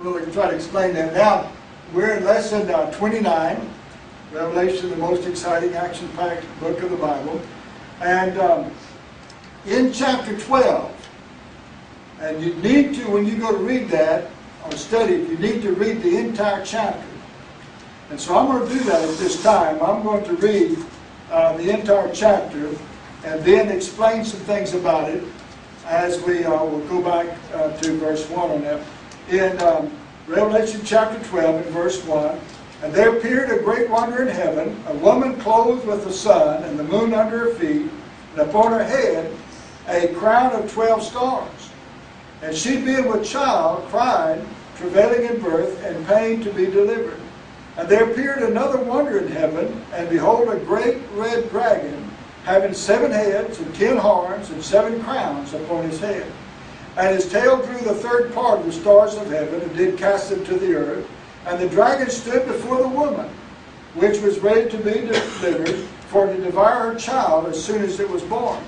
we'll try to explain that. Now, we're in lesson 29, Revelation, the most exciting action-packed book of the Bible. And in chapter 12, and you need to, when you go to read that or study it, you need to read the entire chapter. And so I'm going to do that at this time. I'm going to read the entire chapter and then explain some things about it as we will go back to verse 1 on that. In Revelation chapter 12 and verse 1, "And there appeared a great wonder in heaven, a woman clothed with the sun and the moon under her feet, and upon her head a crown of 12 stars. And she being with child cried, travailing in birth, and pain to be delivered. And there appeared another wonder in heaven, and behold, a great red dragon, having 7 heads and 10 horns and 7 crowns upon his head. And his tail drew the third part of the stars of heaven, and did cast them to the earth. And the dragon stood before the woman, which was ready to be delivered, for to devour her child as soon as it was born.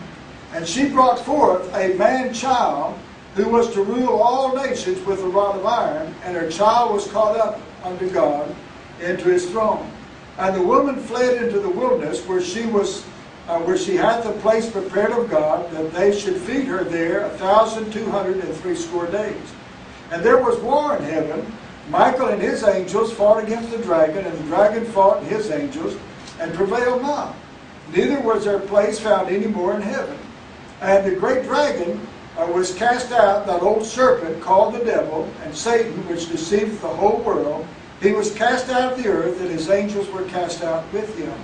And she brought forth a man-child, who was to rule all nations with a rod of iron, and her child was caught up unto God into his throne. And the woman fled into the wilderness, where she hath a place prepared of God, that they should feed her there 1,260 days. And there was war in heaven. Michael and his angels fought against the dragon, and the dragon fought and his angels, and prevailed not. Neither was their place found any more in heaven. And the great dragon was cast out, that old serpent called the devil, and Satan, which deceiveth the whole world. He was cast out of the earth, and his angels were cast out with him.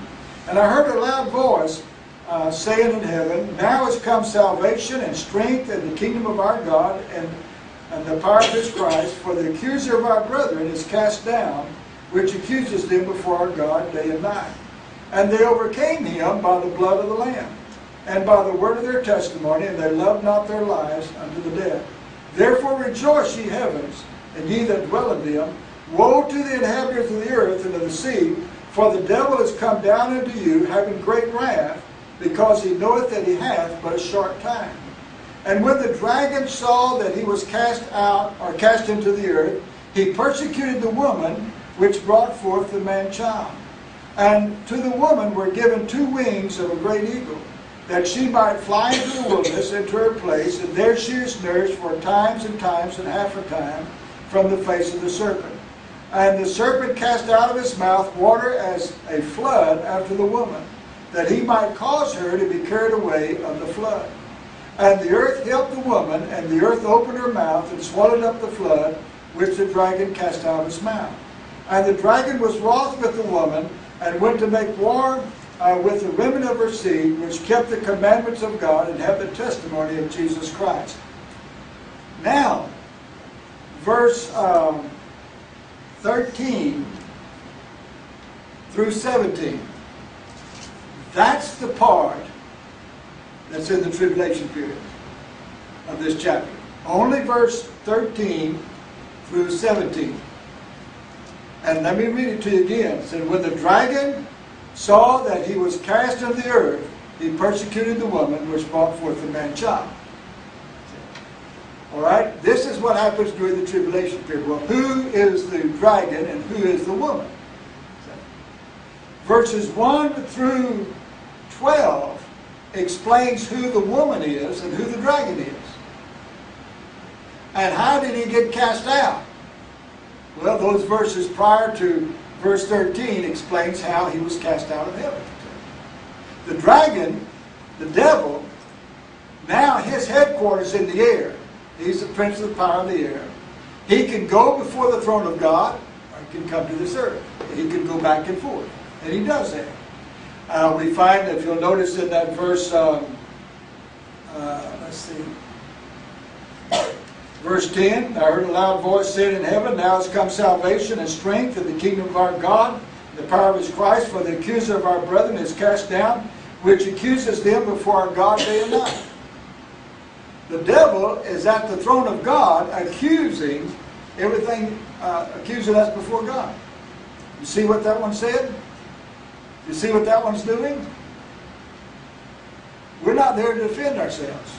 And I heard a loud voice saying in heaven, Now is come salvation and strength and the kingdom of our God and the power of his Christ, for the accuser of our brethren is cast down, which accuses them before our God day and night. And they overcame him by the blood of the Lamb, and by the word of their testimony, and they loved not their lives unto the death. Therefore rejoice, ye heavens, and ye that dwell in them. Woe to the inhabitants of the earth and of the sea, for the devil is come down unto you, having great wrath, because he knoweth that he hath but a short time. And when the dragon saw that he was cast out, or cast into the earth, he persecuted the woman which brought forth the man-child. And to the woman were given 2 wings of a great eagle, that she might fly into the wilderness, into her place, and there she is nourished for times and times and half a time from the face of the serpent. And the serpent cast out of his mouth water as a flood after the woman, that he might cause her to be carried away of the flood. And the earth helped the woman, and the earth opened her mouth and swallowed up the flood, which the dragon cast out of his mouth. And the dragon was wroth with the woman, and went to make war with the remnant of her seed, which kept the commandments of God, and have the testimony of Jesus Christ. Now, verse 13 through 17. That's the part that's in the tribulation period of this chapter. Only verse 13 through 17. And let me read it to you again. It said, When the dragon saw that he was cast into the earth, he persecuted the woman which brought forth the man-child. Alright? This is what happens during the tribulation period. Well, who is the dragon and who is the woman? Verses 1 through 12 explains who the woman is and who the dragon is. And how did he get cast out? Well, those verses prior to verse 13 explains how he was cast out of heaven. The dragon, the devil, now his headquarters in the air. He's the prince of the power of the air. He can go before the throne of God, or he can come to this earth. He can go back and forth. And he does that. We find, if you'll notice in that verse, let's see, verse 10, I heard a loud voice saying in heaven, Now has come salvation and strength in the kingdom of our God, the power of his Christ, for the accuser of our brethren is cast down, which accuses them before our God day and night. The devil is at the throne of God accusing everything, accusing us before God. You see what that one said? You see what that one's doing? We're not there to defend ourselves.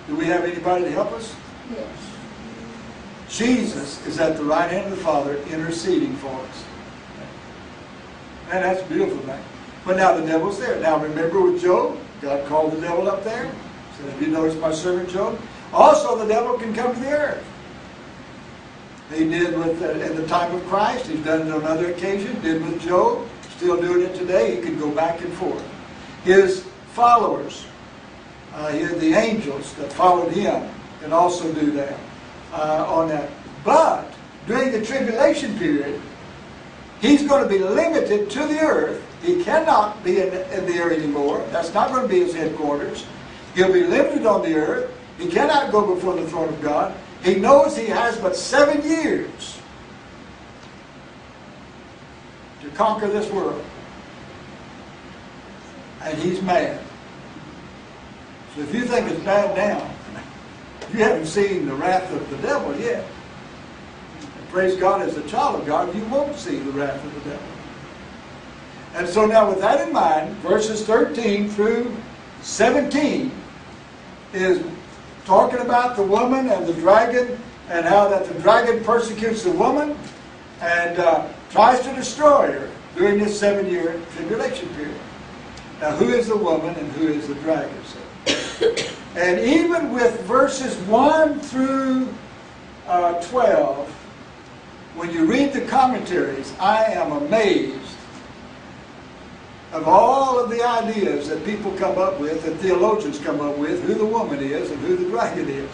Do we have anybody to help us? Yes. Jesus is at the right hand of the Father interceding for us. Man, that's a beautiful thing. But now the devil's there. Now remember with Job, God called the devil up there. Said, have you noticed my servant Job? Also the devil can come to the earth. He did with in the time of Christ. He's done it on other occasions. Did with Job. Still doing it today. He can go back and forth. His followers, the angels that followed him, can also do that on that. But during the tribulation period, he's going to be limited to the earth. He cannot be in the air anymore. That's not going to be his headquarters. He'll be limited on the earth. He cannot go before the throne of God. He knows he has but 7 years to conquer this world. And he's mad. So if you think it's bad now, you haven't seen the wrath of the devil yet. And praise God, as a child of God, you won't see the wrath of the devil. And so now with that in mind, verses 13 through 17 is talking about the woman and the dragon, and how that the dragon persecutes the woman and tries to destroy her during this 7-year tribulation period. Now who is the woman and who is the dragon? And even with verses 1 through 12, when you read the commentaries, I am amazed of all of the ideas that people come up with, that theologians come up with, who the woman is and who the dragon is.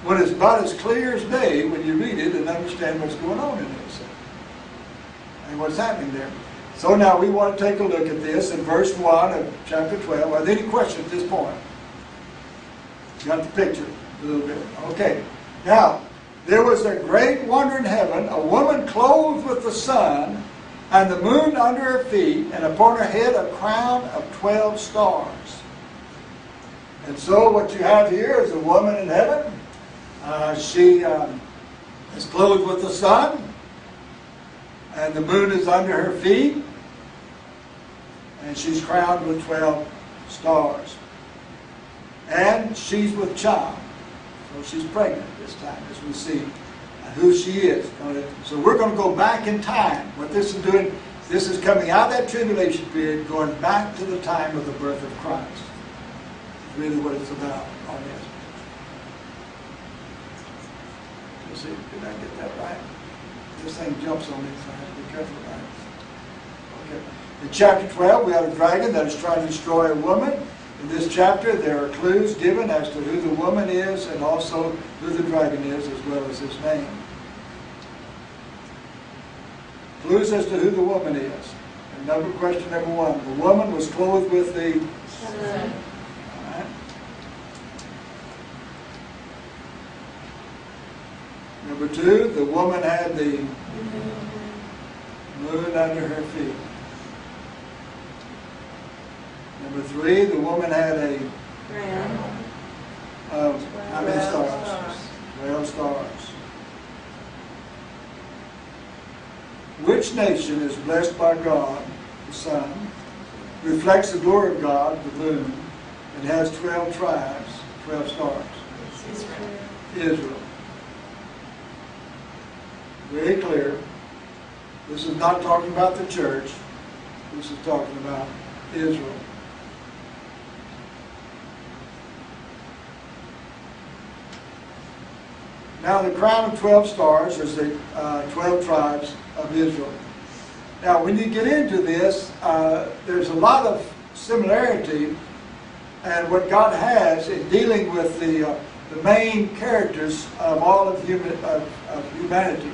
When it's about as clear as day when you read it and understand what's going on in this and what's happening there. So now we want to take a look at this in verse 1 of chapter 12. Are there any questions at this point? You got the picture a little bit. Okay. Now, there was a great wonder in heaven, a woman clothed with the sun, and the moon under her feet, and upon her head a crown of 12 stars. And so what you have here is a woman in heaven. She is clothed with the sun, and the moon is under her feet, and she's crowned with 12 stars. And she's with child. So she's pregnant this time, as we see who she is. So we're going to go back in time. What this is doing, this is coming out of that tribulation period, going back to the time of the birth of Christ. That's really what it's about on this. Let's see, did I get that right? This thing jumps on me, so I have to be careful about it. Okay. In chapter 12, we have a dragon that is trying to destroy a woman. In this chapter, there are clues given as to who the woman is and also who the dragon is, as well as his name. Clues as to who the woman is. And question number 1. The woman was clothed with the sun. All right. Number 2, the woman had the moon under her feet. Number 3, the woman had a crown of how many stars? 12 stars. Which nation is blessed by God, the sun, reflects the glory of God, the moon, and has 12 tribes, 12 stars? Israel. Very clear. This is not talking about the church. This is talking about Israel. Now the crown of 12 stars is the 12 tribes of Israel. Now when you get into this, there's a lot of similarity and what God has in dealing with the main characters of all of humanity.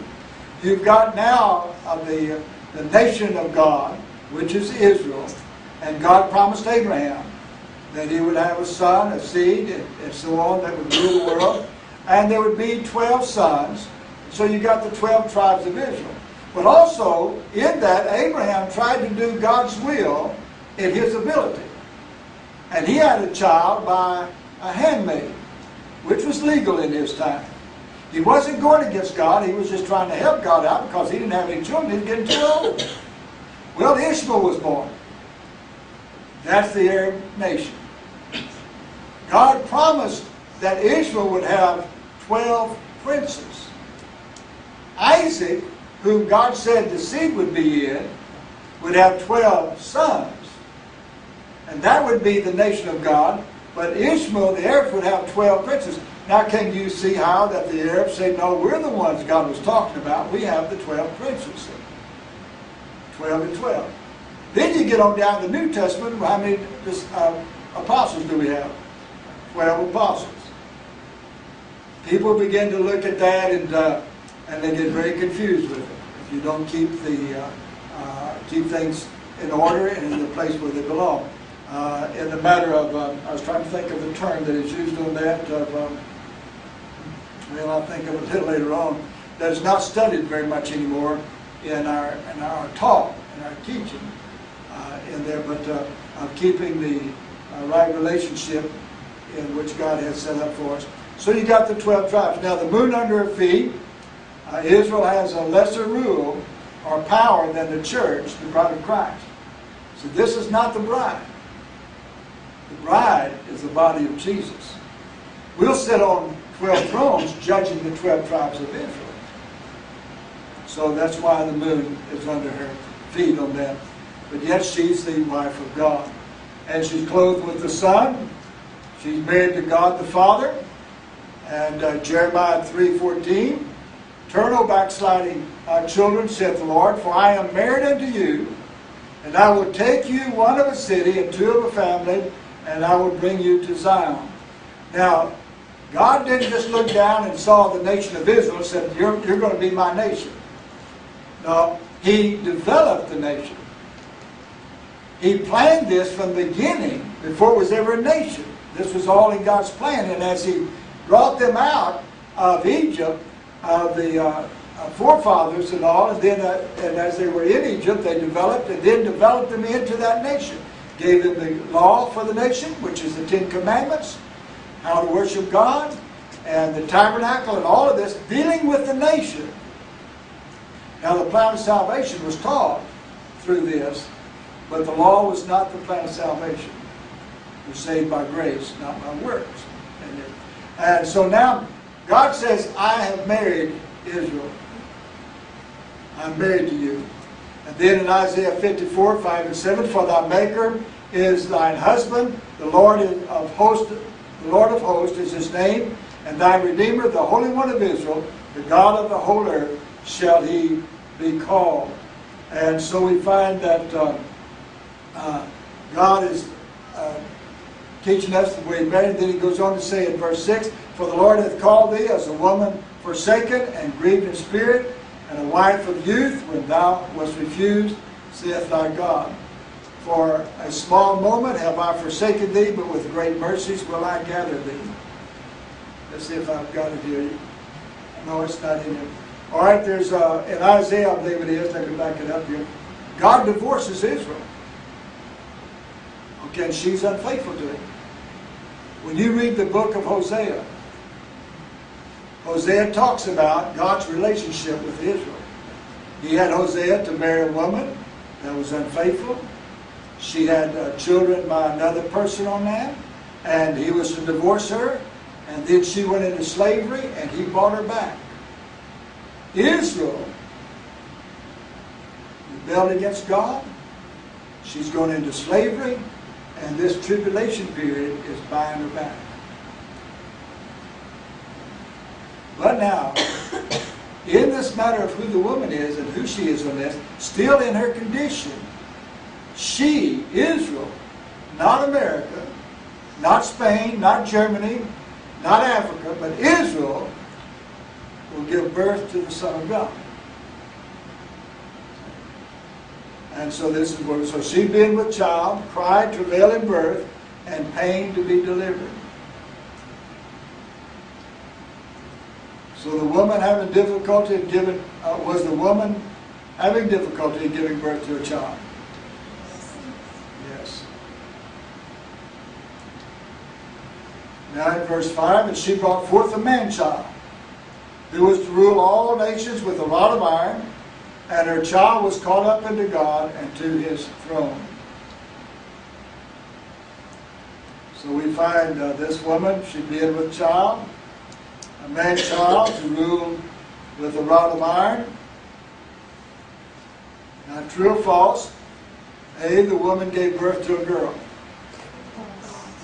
You've got now the nation of God, which is Israel, and God promised Abraham that he would have a son, a seed, and so on, that would rule the world. And there would be 12 sons. So you got the 12 tribes of Israel. But also, in that, Abraham tried to do God's will in his ability. And he had a child by a handmaid, which was legal in his time. He wasn't going against God. He was just trying to help God out because he didn't have any children. He was getting too old. Well, Ishmael was born. That's the Arab nation. God promised that Israel would have 12 princes. Isaac, whom God said the seed would be in, would have 12 sons. And that would be the nation of God. But Ishmael, the Arabs, would have 12 princes. Now can you see how that the Arabs say, no, we're the ones God was talking about. We have the 12 princes. 12 and 12. Then you get on down to the New Testament. How many apostles do we have? 12 apostles. People begin to look at that and they get very confused with it. If you don't keep keep things in order and in the place where they belong. In the matter of, I was trying to think of the term that is used on that, well, I'll think of it a little later on, that is not studied very much anymore in our talk, in our teaching in there, but of keeping the right relationship in which God has set up for us. So you got the 12 tribes. Now the moon under her feet, Israel has a lesser rule or power than the church, the bride of Christ. So this is not the bride. The bride is the body of Jesus. We'll sit on 12 thrones judging the 12 tribes of Israel. So that's why the moon is under her feet on that. But yet she's the wife of God. And she's clothed with the sun. She's married to God the Father. And Jeremiah 3:14, turn, O backsliding children, saith the Lord, for I am married unto you, and I will take you one of a city and two of a family, and I will bring you to Zion. Now, God didn't just look down and saw the nation of Israel and said, you're going to be my nation. No, He developed the nation. He planned this from the beginning, before it was ever a nation. This was all in God's plan, and as He brought them out of Egypt, of the forefathers and all, and then and as they were in Egypt, they developed and then developed them into that nation. Gave them the law for the nation, which is the 10 Commandments, how to worship God, and the tabernacle, and all of this, dealing with the nation. Now the plan of salvation was taught through this, but the law was not the plan of salvation. We're saved by grace, not by works. And so now, God says, I have married Israel. I'm married to you. And then in Isaiah 54, 5 and 7, for thy Maker is thine husband, the Lord of hosts is His name, and thy Redeemer, the Holy One of Israel, the God of the whole earth, shall He be called. And so we find that God is teaching us the way He married. Then He goes on to say in verse 6, for the Lord hath called thee as a woman forsaken and grieved in spirit, and a wife of youth when thou wast refused, saith thy God. For a small moment have I forsaken thee, but with great mercies will I gather thee. Let's see if I've got it here. No, it's not in it. All right, there's in Isaiah, I believe it is. I can back it up here. God divorces Israel. Okay, and she's unfaithful to Him. When you read the book of Hosea, Hosea talks about God's relationship with Israel. He had Hosea to marry a woman that was unfaithful. She had children by another person on that, and he was to divorce her, and then she went into slavery, and he brought her back. Israel rebelled against God. She's going into slavery, and this tribulation period is buying her back. But now, in this matter of who the woman is and who she is on this, still in her condition, she, Israel, not America, not Spain, not Germany, not Africa, but Israel will give birth to the Son of God. And so this is what, so she being with child, cried, travail in birth, and pain to be delivered. So the woman having difficulty in giving, was the woman having difficulty in giving birth to a child? Yes. Now in verse 5, and she brought forth a man-child, who was to rule all nations with a rod of iron, and her child was caught up into God and to His throne. So we find this woman, she being with child, a man-child to rule with a rod of iron? Now, true or false? A, the woman gave birth to a girl.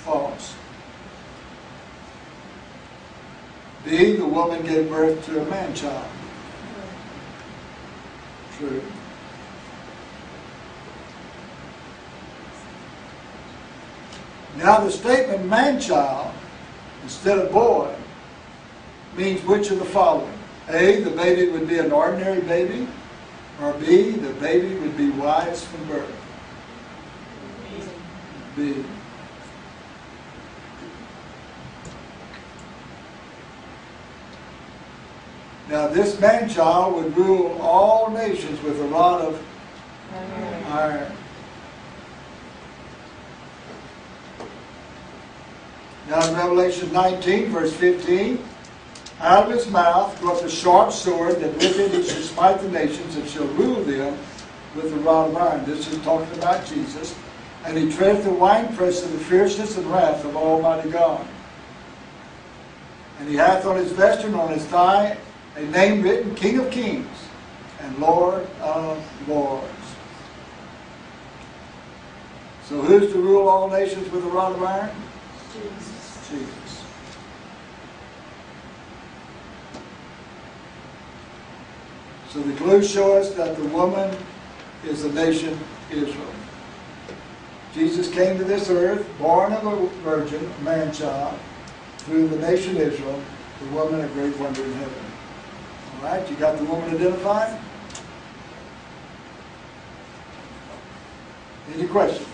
False. B, the woman gave birth to a man-child. True. Now the statement man-child instead of boy means which of the following? A, the baby would be an ordinary baby, or B, the baby would be wise from birth. B. Now this man-child would rule all nations with a rod of iron. Now in Revelation 19, verse 15, out of his mouth goeth a sharp sword, that with it he shall smite the nations, and shall rule them with a rod of iron. This is talking about Jesus. And he treadeth the winepress of the fierceness and wrath of Almighty God. And he hath on his vesture and on his thigh a name written, King of Kings and Lord of Lords. So who's to rule all nations with a rod of iron? Jesus. Jesus. So the clues show us that the woman is the nation Israel. Jesus came to this earth, born of a virgin, a man-child, through the nation Israel, the woman a great wonder in heaven. All right, you got the woman identified? Any questions?